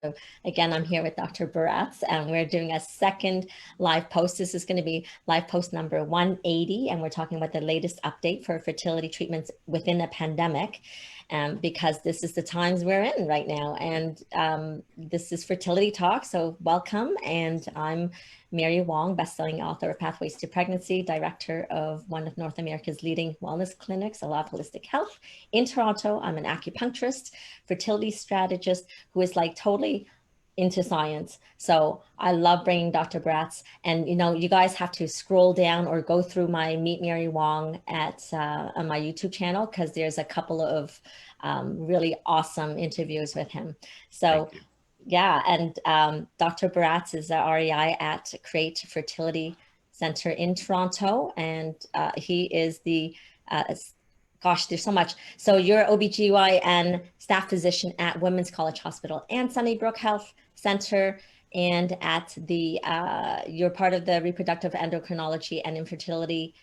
So again, I'm here with Dr. Baratz, and we're doing a second live post. This is going to be live post number 180, and we're talking about the latest update for fertility treatments within the pandemic, because this is the times we're in right now. And this is Fertility Talk, so welcome. And I'm Mary Wong, bestselling author of Pathways to Pregnancy, director of one of North America's leading wellness clinics, A Lot of Holistic Health in Toronto. I'm an acupuncturist, fertility strategist who is like totally into science. So I love bringing Dr. Baratz, and you guys have to scroll down or go through my Meet Mary Wong at on my YouTube channel, because there's a couple of really awesome interviews with him. So yeah, and Dr. Baratz is the REI at Create Fertility Center in Toronto, and he is the gosh, there's so much. So you're OBGYN staff physician at Women's College Hospital and Sunnybrook Health Center, and at the you're part of the reproductive endocrinology and infertility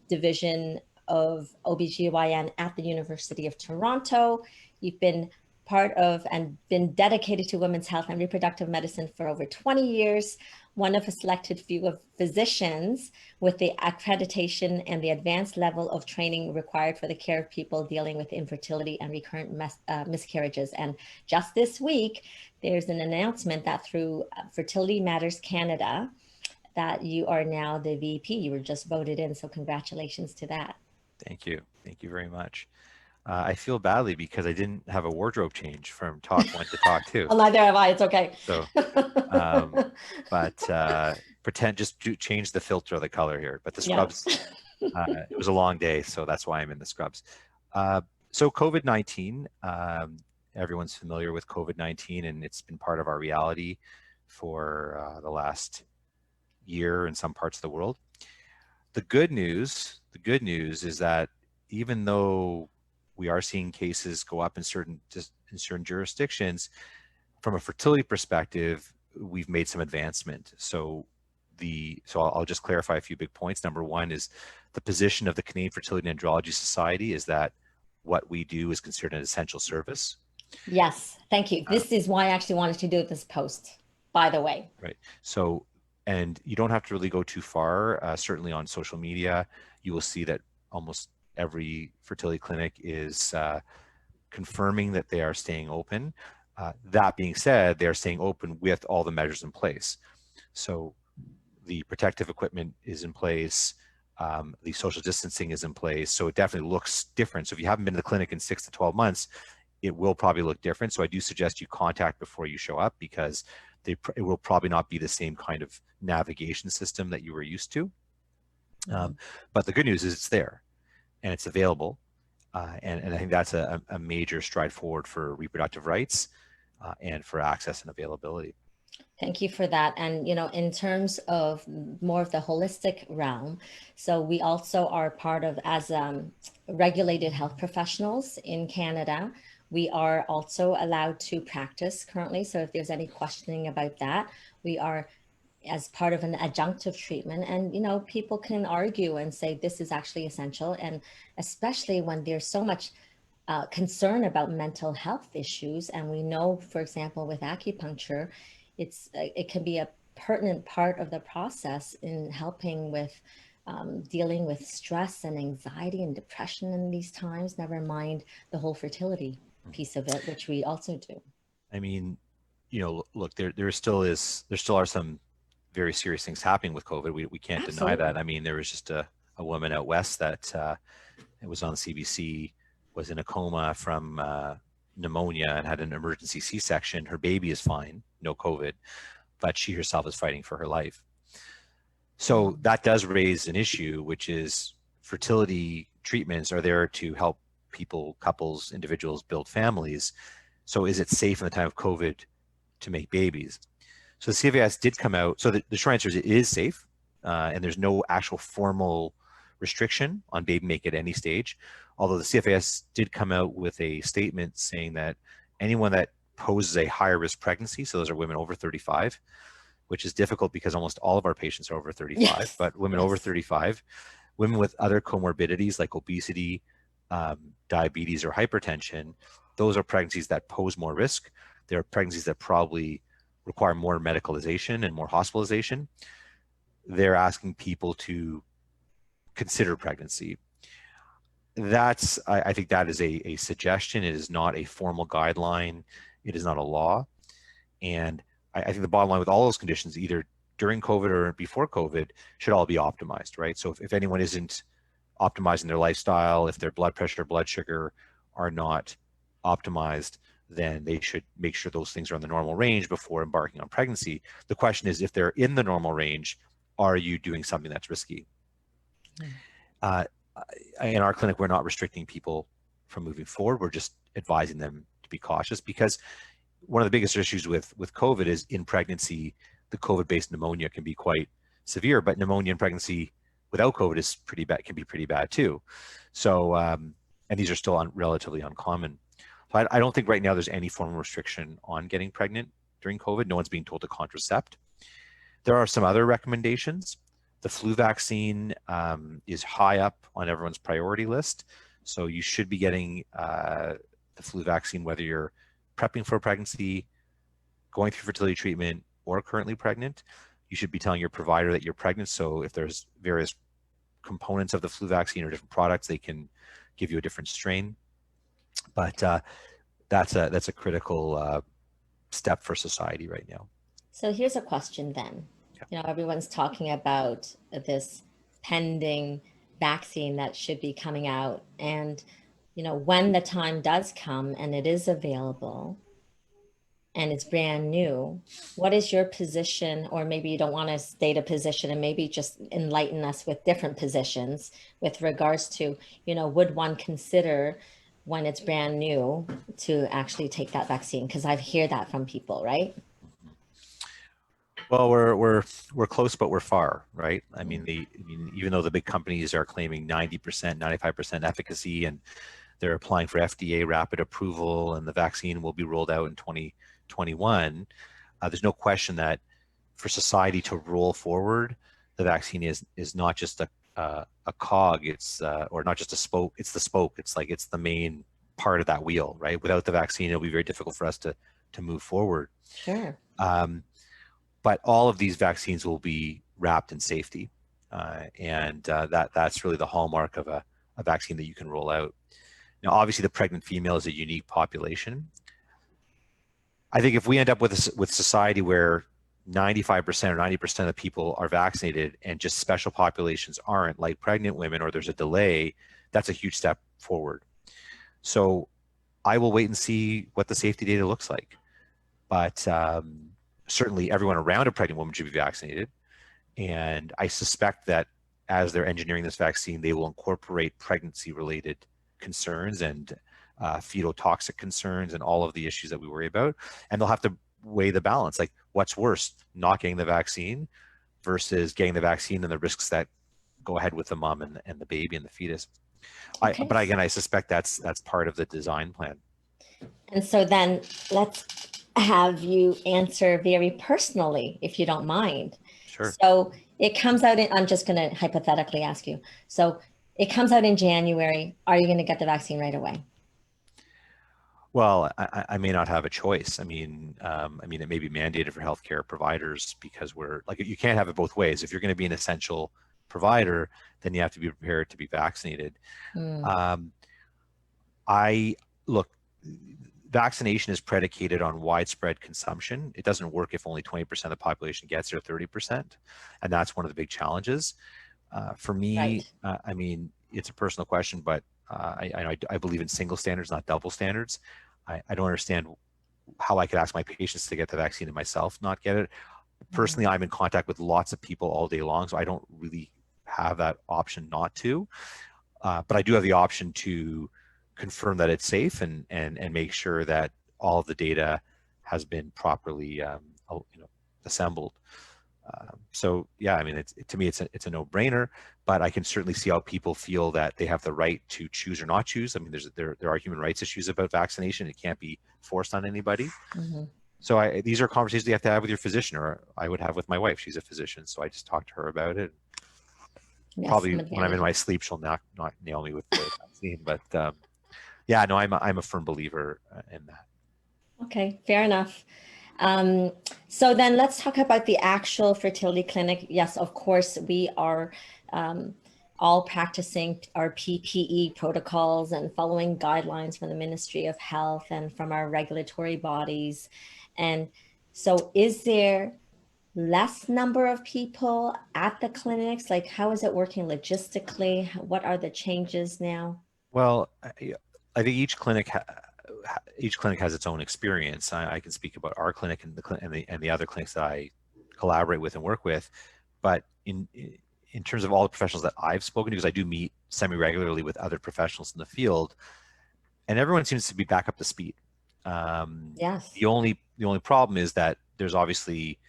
division of OBGYN at the University of Toronto. You've been part of and been dedicated to women's health and reproductive medicine for over 20 years, one of a selected few of physicians with the accreditation and the advanced level of training required for the care of people dealing with infertility and recurrent miscarriages. And just this week, there's an announcement that through Fertility Matters Canada, that you are now the VP. You were just voted in, so congratulations to that. Thank you. Thank you very much. I feel badly because I didn't have a wardrobe change from talk 1 to talk 2. Well, neither have I. It's okay. So, pretend just to change the filter of the color here. But the scrubs, it was a long day, so that's why I'm in the scrubs. So COVID-19, everyone's familiar with COVID-19, and it's been part of our reality for the last year in some parts of the world. The good news is that even though we are seeing cases go up in certain jurisdictions, from a fertility perspective, we've made some advancement. So I'll just clarify a few big points. Number one is the position of the Canadian Fertility and Andrology Society is that what we do is considered an essential service. Yes, thank you. This is why I actually wanted to do this post, by the way. Right. So, and you don't have to really go too far. Certainly on social media, you will see that almost every fertility clinic is confirming that they are staying open. That being said, they are staying open with all the measures in place. So the protective equipment is in place, the social distancing is in place, so it definitely looks different. So if you haven't been to the clinic in 6 to 12 months, it will probably look different. So I do suggest you contact before you show up, because it will probably not be the same kind of navigation system that you were used to. But the good news is it's there and it's available. And I think that's a major stride forward for reproductive rights and for access and availability. Thank you for that. And, in terms of more of the holistic realm, so we also are part of, as regulated health professionals in Canada, we are also allowed to practice currently. So if there's any questioning about that, we are as part of an adjunctive treatment, and people can argue and say this is actually essential, and especially when there's so much concern about mental health issues. And we know, for example, with acupuncture, it can be a pertinent part of the process in helping with dealing with stress and anxiety and depression in these times, never mind the whole fertility piece of it, which we also do. I mean, look, there still are some very serious things happening with COVID. We can't deny that. I mean, there was just a woman out west that it was on CBC, was in a coma from pneumonia and had an emergency C-section. Her baby is fine, no COVID, but she herself is fighting for her life. So that does raise an issue, which is fertility treatments are there to help people, couples, individuals build families. So is it safe in the time of COVID to make babies? So the CFAS did come out. So the short answer is it is safe, and there's no actual formal restriction on baby making at any stage. Although the CFAS did come out with a statement saying that anyone that poses a higher risk pregnancy, so those are women over 35, which is difficult because almost all of our patients are over 35, yes, but women over 35, women with other comorbidities like obesity, diabetes, or hypertension, those are pregnancies that pose more risk. there are pregnancies that probably require more medicalization and more hospitalization. They're asking people to consider pregnancy. I think that is a suggestion. It is not a formal guideline. It is not a law. And I think the bottom line with all those conditions, either during COVID or before COVID, should all be optimized, right? So if anyone isn't optimizing their lifestyle, if their blood pressure, blood sugar are not optimized, then they should make sure those things are in the normal range before embarking on pregnancy. The question is, if they're in the normal range, are you doing something that's risky? Uh, in our clinic, we're not restricting people from moving forward. We're just advising them to be cautious, because one of the biggest issues with COVID is in pregnancy, the COVID-based pneumonia can be quite severe, but pneumonia in pregnancy without COVID is pretty bad, can be pretty bad too. So, and these are still relatively uncommon. So I don't think right now there's any form of restriction on getting pregnant during COVID. No one's being told to contracept. There are some other recommendations. The flu vaccine is high up on everyone's priority list. So you should be getting the flu vaccine, whether you're prepping for a pregnancy, going through fertility treatment, or currently pregnant. You should be telling your provider that you're pregnant. So if there's various components of the flu vaccine or different products, they can give you a different strain. But that's a critical step for society right now. So here's a question then. Yeah. Everyone's talking about this pending vaccine that should be coming out. And, when the time does come and it is available and it's brand new, what is your position? Or maybe you don't want to state a position, and maybe just enlighten us with different positions with regards to, would one consider when it's brand new to actually take that vaccine? Because I hear that from people, right? Well, we're close, but we're far, right? I mean, even though the big companies are claiming 90%, 95% efficacy, and they're applying for FDA rapid approval, and the vaccine will be rolled out in 2021, there's no question that for society to roll forward, the vaccine is not just a cog, or not just a spoke. It's the spoke. It's the main part of that wheel, right? Without the vaccine, it'll be very difficult for us to move forward. Sure. But all of these vaccines will be wrapped in safety, and that's really the hallmark of a vaccine that you can roll out. Now, obviously, the pregnant female is a unique population. I think if we end up with society where 95% or 90% of the people are vaccinated and just special populations aren't, like pregnant women, or there's a delay, that's a huge step forward. So I will wait and see what the safety data looks like. But certainly everyone around a pregnant woman should be vaccinated. And I suspect that as they're engineering this vaccine, they will incorporate pregnancy-related concerns and fetal-toxic concerns and all of the issues that we worry about. And they'll have to weigh the balance, like what's worse, not getting the vaccine versus getting the vaccine and the risks that go ahead with the mom and the baby and the fetus. Okay. But again, I suspect that's part of the design plan. And so then let's have you answer very personally, if you don't mind. Sure. So it comes out I'm just going to hypothetically ask you. So it comes out in January. Are you going to get the vaccine right away? Well, I may not have a choice. I mean, it may be mandated for healthcare providers, because you can't have it both ways. If you're going to be an essential provider, then you have to be prepared to be vaccinated. Vaccination is predicated on widespread consumption. It doesn't work if only 20% of the population gets it, or 30%. And that's one of the big challenges. For me, right. It's a personal question, but I believe in single standards, not double standards. I don't understand how I could ask my patients to get the vaccine and myself not get it. Personally, I'm in contact with lots of people all day long, so I don't really have that option not to. But I do have the option to confirm that it's safe and make sure that all of the data has been properly assembled. So yeah, to me, it's a no-brainer, but I can certainly see how people feel that they have the right to choose or not choose. There are human rights issues about vaccination. It can't be forced on anybody. Mm-hmm. So these are conversations you have to have with your physician, or I would have with my wife. She's a physician, so I just talk to her about it. Yes, probably when I'm in my sleep, she'll not nail me with the vaccine. But yeah, no, I'm a firm believer in that. Okay, fair enough. Um, so then let's talk about the actual fertility clinic. Yes, of course, we are um, all practicing our PPE protocols and following guidelines from the Ministry of Health and from our regulatory bodies. And so is there less number of people at the clinics? Like, how is it working logistically? What are the changes now? Well, I think each clinic has its own experience. I can speak about our clinic and the other clinics that I collaborate with and work with, but in terms of all the professionals that I've spoken to, because I do meet semi-regularly with other professionals in the field, and everyone seems to be back up to speed. Yes. The only problem is that there's obviously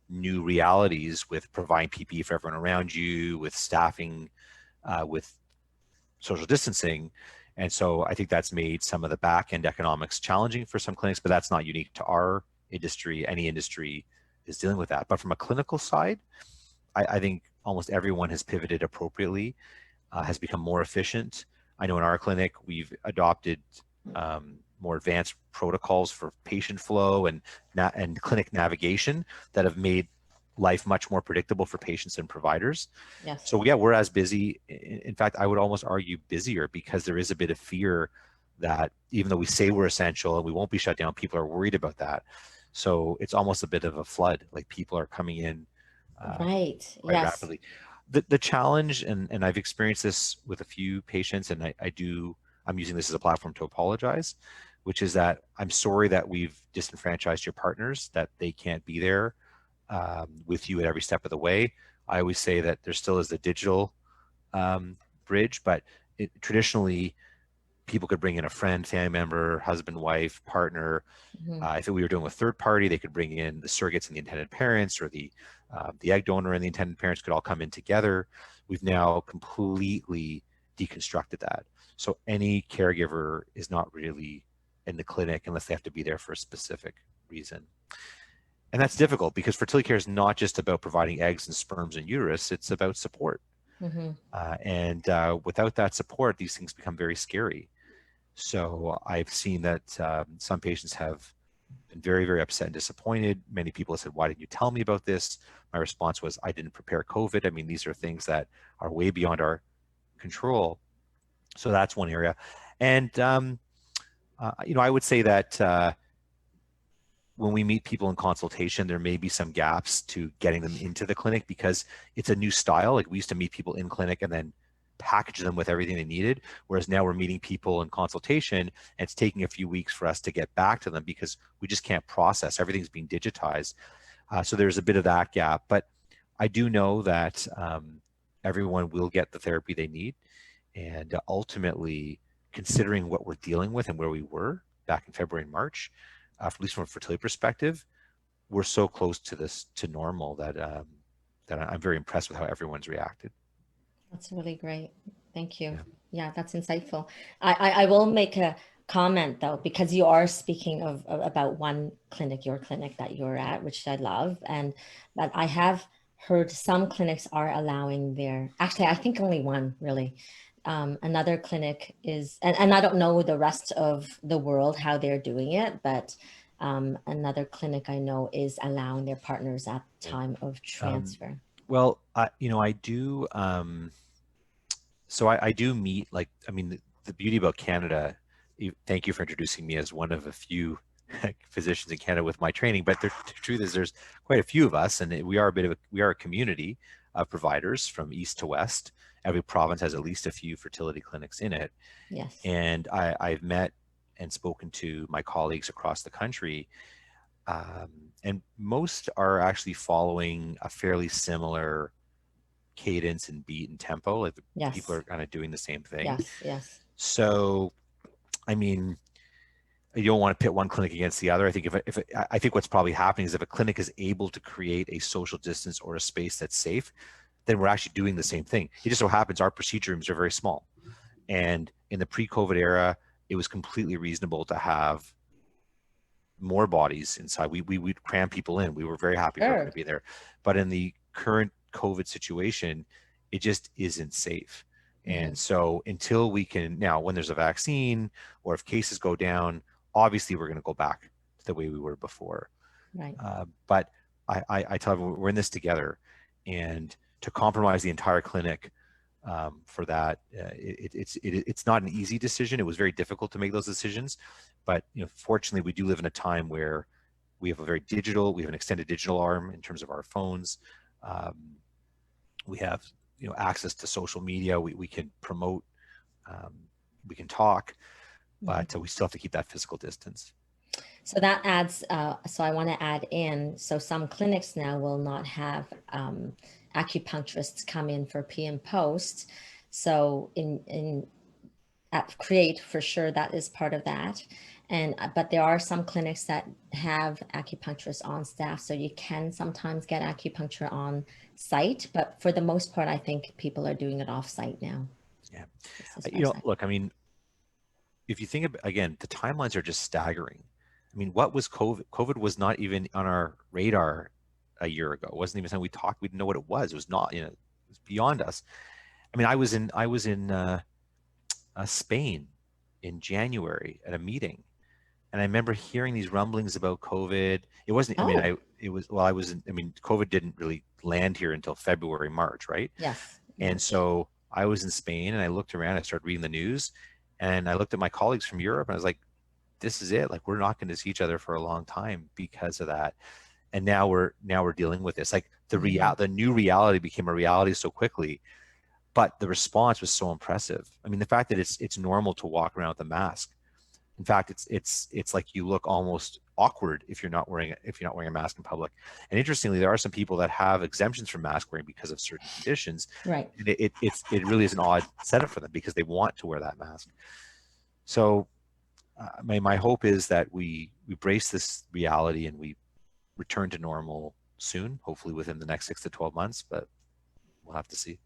new realities with providing PPE for everyone around you, with staffing, with social distancing. And so I think that's made some of the back end economics challenging for some clinics, but that's not unique to our industry. Any industry is dealing with that. But from a clinical side, I think almost everyone has pivoted appropriately, has become more efficient. I know in our clinic, we've adopted more advanced protocols for patient flow and clinic navigation that have made life much more predictable for patients and providers. Yes. So yeah, we're as busy. In fact, I would almost argue busier, because there is a bit of fear that even though we say we're essential and we won't be shut down, people are worried about that. So it's almost a bit of a flood. Like, people are coming in Right. quite Yes. rapidly. The challenge, and I've experienced this with a few patients, and I'm using this as a platform to apologize, which is that I'm sorry that we've disenfranchised your partners, that they can't be there with you at every step of the way. I always say that there still is the digital bridge, but traditionally, people could bring in a friend, family member, husband, wife, partner. Mhm. If we were doing a third party, they could bring in the surrogates and the intended parents, or the egg donor and the intended parents could all come in together. We've now completely deconstructed that. So any caregiver is not really in the clinic unless they have to be there for a specific reason. And that's difficult, because fertility care is not just about providing eggs and sperms and uterus, it's about support. Mhm. And without that support, these things become very scary. So I've seen that some patients have been very, very upset and disappointed. Many people have said, "Why didn't you tell me about this?" My response was, "I didn't prepare COVID." I mean, these are things that are way beyond our control. So that's one area. And, I would say that when we meet people in consultation, there may be some gaps to getting them into the clinic, because it's a new style. Like, we used to meet people in clinic and then package them with everything they needed, whereas now we're meeting people in consultation, and it's taking a few weeks for us to get back to them, because we just can't process. Everything's being digitized. So there's a bit of that gap. But I do know that everyone will get the therapy they need. And ultimately, considering what we're dealing with and where we were back in February and March, at least from a fertility perspective, we're so close to this, to normal, that I'm very impressed with how everyone's reacted. That's really great. Thank you. Yeah. Yeah, that's insightful. I will make a comment though, because you are speaking about one clinic, your clinic that you're at, which I love. And but I have heard some clinics are allowing their, actually, I think only one really. Another clinic is, and I don't know the rest of the world how they're doing it, but another clinic I know is allowing their partners at Yeah. time of Um, transfer. well, I do. So I do meet, like, I mean, the beauty about Canada. Thank you for introducing me as one of a few physicians in Canada with my training. But the truth is, there's quite a few of us, and we are a community of providers from east to west. Every province has at least a few fertility clinics in it, Yes. and I've met and spoken to my colleagues across the country, um, and most are actually following a fairly similar cadence and beat and tempo. Like, the people Yes. are kind of doing the same thing. Yes. Yes. So, I mean, you don't want to pit one clinic against the other. I think I think what's probably happening is, if a clinic is able to create a social distance or a space that's safe, then we're actually doing the same thing. It just so happens our procedure rooms are very small. And in the pre-COVID era, it was completely reasonable to have more bodies inside. We'd cram people in. We were very happy for everyone Sure. to be there. But in the current COVID situation, it just isn't safe. Hmm. And so until we can, now when there's a vaccine, or if cases go down, obviously we're going to go back the way we were before. Right. But I tell everyone we're in this together, and to compromise the entire clinic for that, it's not an easy decision. It was very difficult to make those decisions, but fortunately, we do live in a time where we have we have an extended digital arm in terms of our phones. We have access to social media. We can promote, we can talk, but we still have to keep that physical distance. So that adds, so I want to add in, so some clinics now will not have acupuncturists come in for pre and post. So at Create, for sure, that is part of that. But there are some clinics that have acupuncturists on staff, so you can sometimes get acupuncture on site, but for the most part, I think people are doing it off site now. Yeah. Look, I mean, if you think again, the timelines are just staggering. I mean, what was COVID? COVID was not even on our radar a year ago. It wasn't even something we talked. We didn't know what it was. It was not, it was beyond us. I mean, I was in Spain in January at a meeting, and I remember hearing these rumblings about COVID. It wasn't. I mean, it was. Well, I was. I mean, COVID didn't really land here until February, March, right? Yes. And so I was in Spain, and I looked around. I started reading the news, and I looked at my colleagues from Europe, and I was like, this is it. Like, we're not going to see each other for a long time because of that. And now we're dealing with this. Like the new reality became a reality so quickly, but the response was so impressive. I mean, the fact that it's normal to walk around with a mask. In fact, it's like you look almost awkward if you're not wearing a mask in public. And interestingly, there are some people that have exemptions from mask wearing because of certain conditions. Right. And it really is an odd setup for them because they want to wear that mask. So my hope is that we brace this reality and we return to normal soon, hopefully within the next 6 to 12 months, but we'll have to see.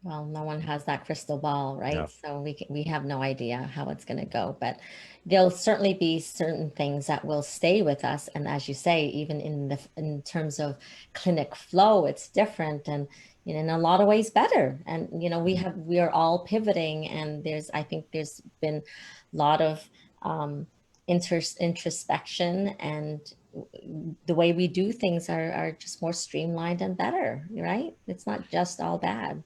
Well, no one has that crystal ball, right? No. So we have no idea how it's going to go, but there'll certainly be certain things that will stay with us. And as you say, even in terms of clinic flow, it's different, and in a lot of ways better. And we are all pivoting, and I think there's been a lot of introspection, and the way we do things are just more streamlined and better, right? It's not just all bad.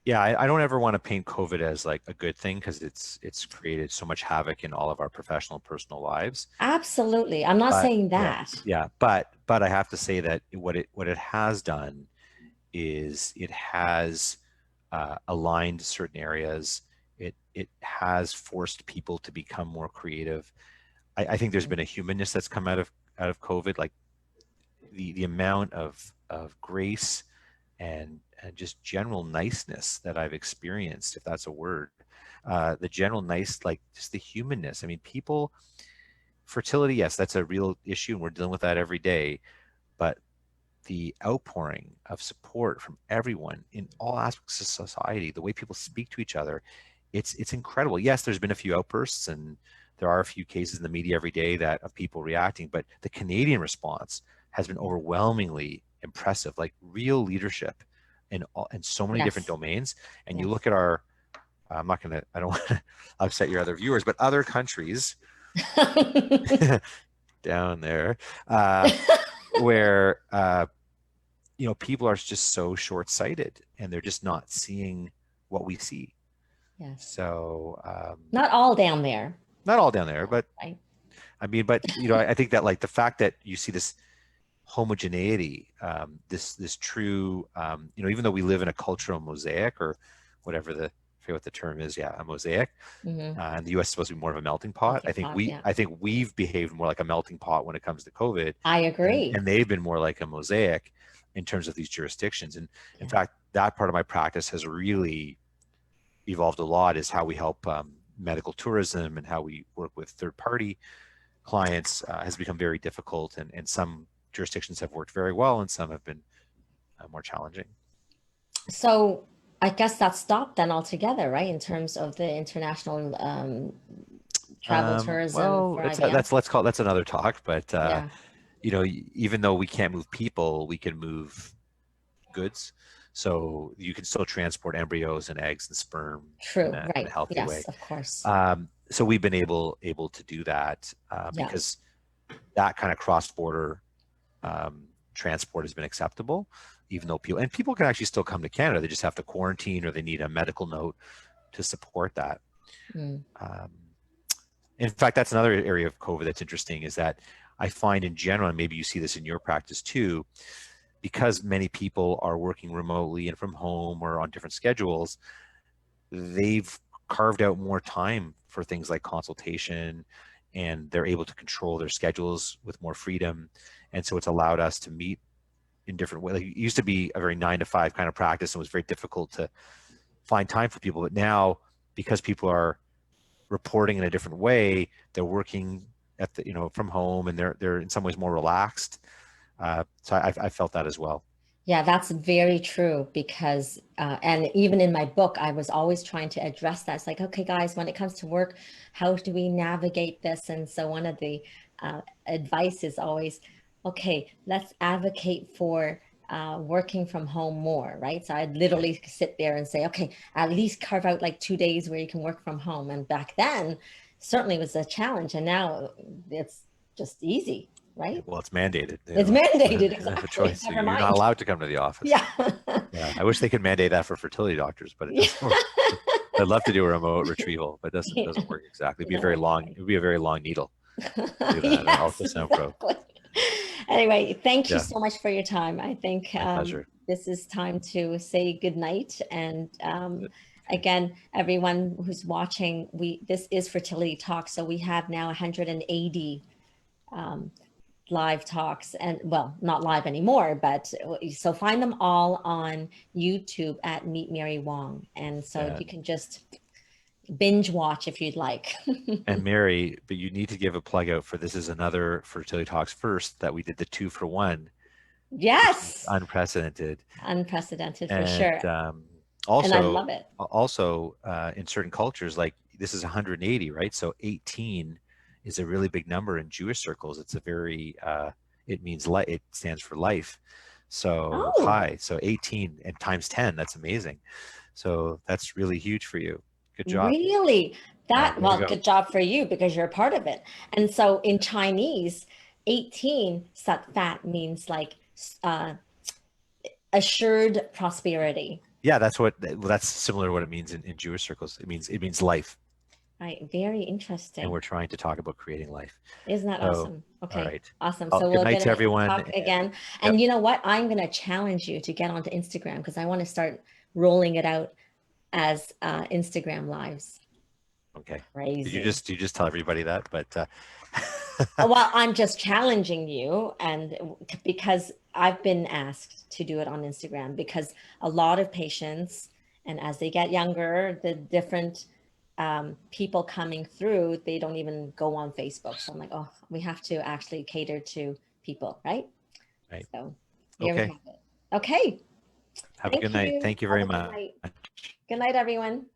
Yeah, I don't ever want to paint COVID as like a good thing, because it's created so much havoc in all of our professional and personal lives. Absolutely. I'm not saying that. Yeah, but I have to say that what it has done is it has aligned certain areas. It has forced people to become more creative. I think there's been a humanness that's come out of COVID, like the amount of grace and just general niceness that I've experienced, if that's a word. The general nice, like just the humanness. I mean, fertility, yes, that's a real issue, and we're dealing with that every day. But the outpouring of support from everyone in all aspects of society, the way people speak to each other, it's incredible. Yes, there's been a few outbursts, and there are a few cases in the media every day of people reacting, but the Canadian response has been overwhelmingly impressive, like real leadership in so many different domains. And you look at I don't want to upset your other viewers, but other countries down there, where people are just so short-sighted, and they're just not seeing what we see. Yes. So not all down there. Not all down there, but I mean, but I think that, like, the fact that you see this homogeneity, this true, even though we live in a cultural mosaic, or whatever I forget what the term is, a mosaic, and the U.S. is supposed to be more of a melting pot. I think we've behaved more like a melting pot when it comes to COVID. I agree. And they've been more like a mosaic in terms of these jurisdictions. And in fact, that part of my practice has really evolved a lot, is how we help medical tourism, and how we work with third-party clients has become very difficult, and some jurisdictions have worked very well, and some have been more challenging. So I guess that stopped then altogether, right? In terms of the international travel tourism. Well, that's another talk, but even though we can't move people, we can move goods. So you can still transport embryos and eggs and sperm in a healthy way. Of course. So we've been able to do that because that kind of cross-border transport has been acceptable, even though people can actually still come to Canada. They just have to quarantine, or they need a medical note to support that. Mm. In fact, that's another area of COVID that's interesting, is that I find in general, and maybe you see this in your practice too, because many people are working remotely and from home or on different schedules, they've carved out more time for things like consultation, and they're able to control their schedules with more freedom. And so it's allowed us to meet in different ways. Like, it used to be a very 9 to 5 kind of practice, and it was very difficult to find time for people. But now, because people are reporting in a different way, they're working at the, from home, and they're in some ways more relaxed. So I felt that as well. Yeah, that's very true, because, and even in my book, I was always trying to address that. It's like, okay, guys, when it comes to work, how do we navigate this? And so one of the advice is always, okay, let's advocate for working from home more, right? So I'd literally sit there and say, okay, at least carve out like 2 days where you can work from home. And back then, certainly was a challenge. And now it's just easy. Right? Well, it's mandated. It's mandated, You don't have a exactly. choice. Never You're mind. not allowed to come to the office. Yeah. Yeah, I wish they could mandate that for fertility doctors, but it doesn't work. I'd love to do a remote retrieval, but it doesn't work exactly. It'd be a very long. It would be a very long needle. Do that, Yes, ultrasound exactly. probe. Anyway, thank you Yeah, so much for your time. I think my pleasure. this is time to say good night. And Okay. again, everyone who's watching, this is Fertility Talk. So we have now 180 live talks, and well, not live anymore, but so find them all on YouTube at Meet Mary Wong. And so Yeah. you can just binge watch if you'd like. And Mary, but you need to give a plug out for, this is another Fertility Talks first, that we did the 2-for-1. Yes. Unprecedented. Unprecedented for And sure. also, and I love it. Also, in certain cultures, like this is 180, right? So 18 is a really big number in Jewish circles. It's a very, it means life. It stands for life. So high. So 18 and times 10. That's amazing. So that's really huge for you. Good job. Really? That, well, go. good job for you, because you're a part of it. And so in Chinese, 18 sat fat means like assured prosperity. Yeah, that's similar to what it means in Jewish circles. It means life. Right. Very interesting. And we're trying to talk about creating life. Isn't that awesome? Okay. All right. Awesome. Well, So good we'll night get to everyone. talk again. And you know what? I'm going to challenge you to get onto Instagram, because I want to start rolling it out as Instagram lives. Okay. Crazy. Did you just tell everybody that? But well, I'm just challenging you, and because I've been asked to do it on Instagram, because a lot of patients, and as they get younger, the different people coming through, they don't even go on Facebook. So I'm like, oh, we have to actually cater to people, right? Right. So here we okay. have it. Okay. Have a good night. Thank you very much. Good night, everyone.